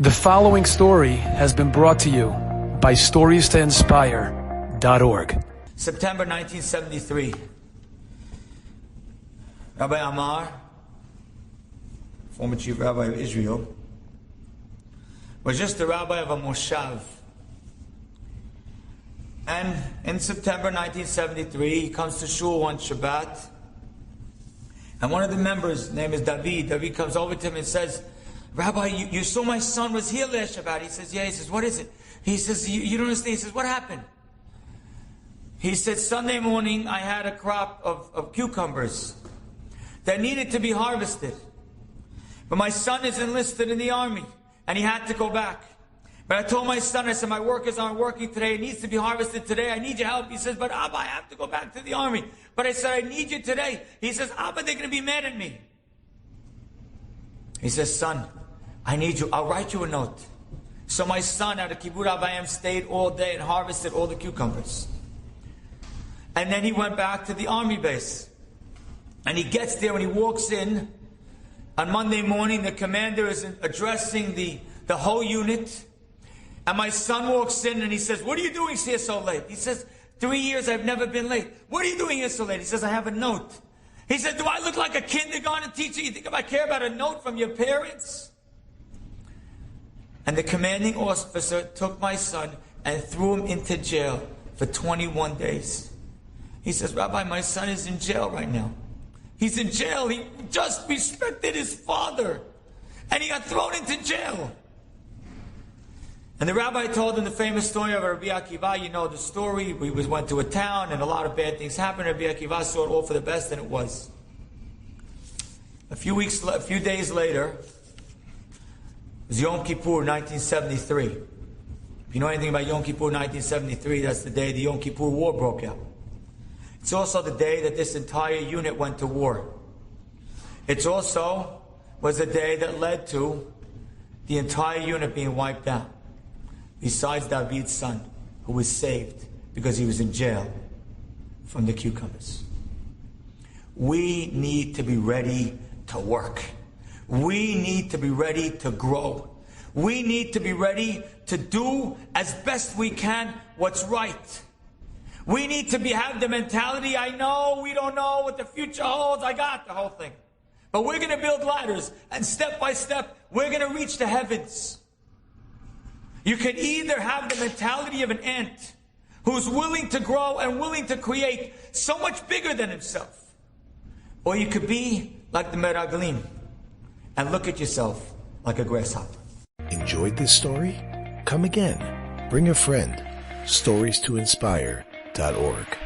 The following story has been brought to you by StoriesToInspire.org. September 1973. Rabbi Amar, former chief rabbi of Israel, was just the rabbi of a moshav. And in September 1973, he comes to shul one Shabbat, and one of the members, his name is David. David comes over to him and says, "Rabbi, you saw my son was here last Shabbat." He says, "Yeah." He says, "What is it?" He says, you don't understand." He says, "What happened?" He said, "Sunday morning I had a crop of cucumbers that needed to be harvested. But my son is enlisted in the army and he had to go back. But I told my son, I said, my workers aren't working today. It needs to be harvested today. I need your help." He says, "But Abba, I have to go back to the army." But I said, "I need you today." He says, "Abba, they're going to be mad at me." He says, "Son, I need you. I'll write you a note." So my son out of Kibbutz Avayim stayed all day and harvested all the cucumbers. And then he went back to the army base. And he gets there and he walks in. On Monday morning, the commander is addressing the whole unit. And my son walks in and he says, "What are you doing here so late?" He says, 3 years I've never been late." "What are you doing here so late?" He says, "I have a note." He said, "Do I look like a kindergarten teacher? You think if I care about a note from your parents?" And the commanding officer took my son and threw him into jail for 21 days. He says, "Rabbi, my son is in jail right now. He's in jail. He just respected his father. And he got thrown into jail." And the rabbi told him the famous story of Rabbi Akiva. You know the story. We went to a town and a lot of bad things happened. Rabbi Akiva saw it all for the best, and it was. A few days later, it was Yom Kippur 1973. If you know anything about Yom Kippur 1973, that's the day the Yom Kippur War broke out. It's also the day that this entire unit went to war. It also was the day that led to the entire unit being wiped out. Besides David's son, who was saved because he was in jail from the cucumbers. We need to be ready to work. We need to be ready to grow. We need to be ready to do as best we can what's right. We need to have the mentality, I know we don't know what the future holds, I got the whole thing. But we're going to build ladders, and step by step, we're going to reach the heavens. You can either have the mentality of an ant who's willing to grow and willing to create so much bigger than himself. Or you could be like the meraglim and look at yourself like a grasshopper. Enjoyed this story? Come again. Bring a friend. StoriesToInspire.org